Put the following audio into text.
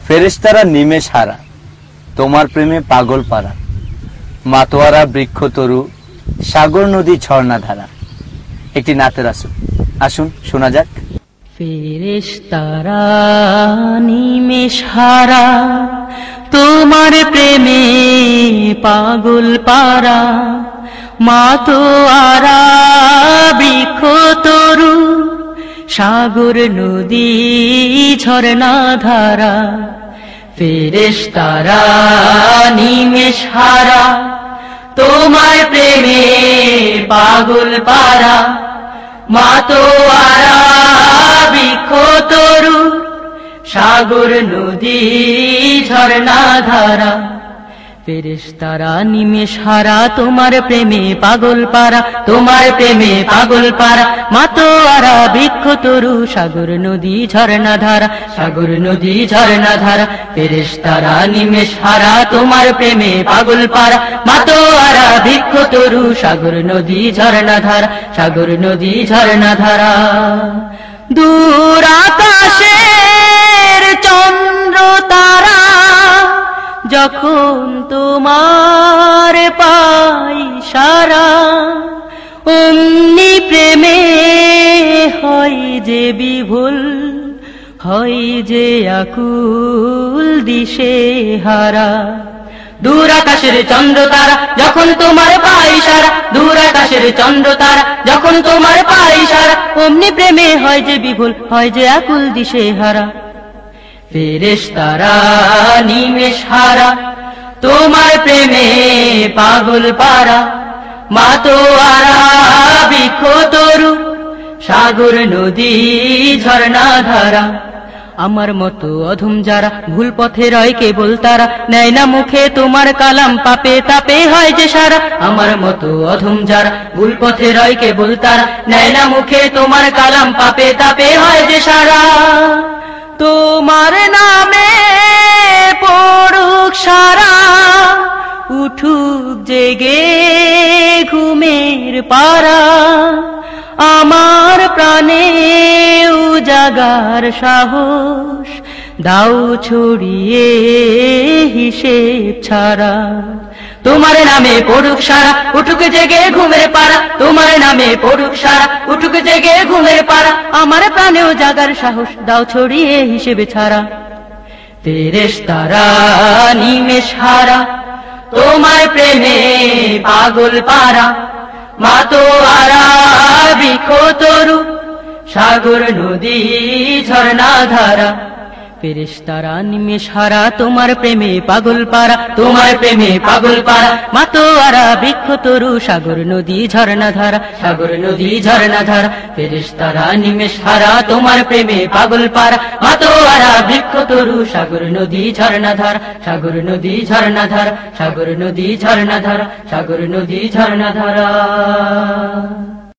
ফেরেশতারা নিমেষ হারা, তোমার প্রেমে পাগল পারা, মাতোয়ারা বৃক্ষ তরু, সাগর নদী ঝর্ণা ধারা। একটি নাতের আসুন, আসুন শোনা যাক। ফেরেশতারা নিমেষ হারা, তোমার প্রেমে পাগল পারা, মাতোয়ারা বৃক্ষ তরু, সাগর নদী ঝর্ণা ধারা। ফেরেশতারা নিমেষ হারা, তোমার প্রেমে পাগল পারা, মাতোয়ারা বৃক্ষ তরু, সাগর নদী ঝর্ণা ধারা। ফেরেশতারা নিমেষ হারা, তোমার প্রেমে পাগল পারা, তোমার প্রেমে পাগল পারা, মাতোয়ারা বৃক্ষ তরু, সাগর নদী ঝর্ণা ধারা, সাগর নদী ঝর্ণা ধারা। ফেরেশতারা নিমেষ হারা, তোমার প্রেমে পাগল পারা, মাতোয়ারা বৃক্ষ তরু, সাগর নদী ঝর্ণা ধারা, সাগর নদী ঝর্ণা ধারা। দূর আকাশের চন্দ্র তারা, যখন তোমার পাই সারা, অমনি প্রেমে হয় যে বিভুল, হয় যে আকুল দিশে হারা। দূর আকাশের চন্দ্র তারা, যখন তোমার পাই সারা, দূর আকাশের চন্দ্র তারা, যখন তোমার পাই সারা, অমনি প্রেমে হয় যে বিভুল, হয় যে আকুল দিশে হারা। ফেরেশতারা নিমেষ হারা, তোমার প্রেমে পাগল পারা, মাতোয়ারা বৃক্ষ তরু, সাগর নদী ঝর্ণা ধারা। আমার মতো অধম যারা, ভুল পথে রয় কেবল তারা, নেয় না মুখে তোমার কালাম, পাপে তাপে হয় যে সারা। আমার মতো অধম যারা, ভুল পথে রয় কেবল তারা, নেয় না মুখে তোমার কালাম, পাপে তাপে হয় যে সারা। তোমার নামে পড়ুক সারা, উঠুক জেগে ঘুমের পারা, আমার প্রাণে উজাগার সাহস দাও ছড়িয়ে হিসেব ছাড়া। তোমার নামে পড়ুক সারা, উঠুক জেগে ঘুমের পারা, তোমার নামে পড়ুক সারা, উঠুক জেগে ঘুমের পারা, আমার প্রাণেও জাগার সাহস দাও ছড়িয়ে হিসেবে ছাড়া। ফেরেশতারা নিমেষ হারা, তোমার প্রেমে পাগল পারা, মাতোয়ারা বৃক্ষ তরু, সাগর নদী ঝর্ণা ধারা। ফেরেশতারা নিমেষ হারা, তোমার প্রেমে পাগল পারা, তোমার প্রেমে পাগল পারা, মাতোয়ারা বৃক্ষ তরু, সাগর নদী ঝর্ণা ধারা, সাগর নদী ঝর্ণা ধারা। ফেরেশতারা নিমেষ হারা, তোমার প্রেমে পাগল পারা, মাতোয়ারা বৃক্ষ তরু, সাগর নদী ঝর্ণা ধারা, সাগর নদী ঝর্ণা ধারা, সাগর নদী ঝর্ণা ধারা, সাগর নদী ঝর্ণা ধারা।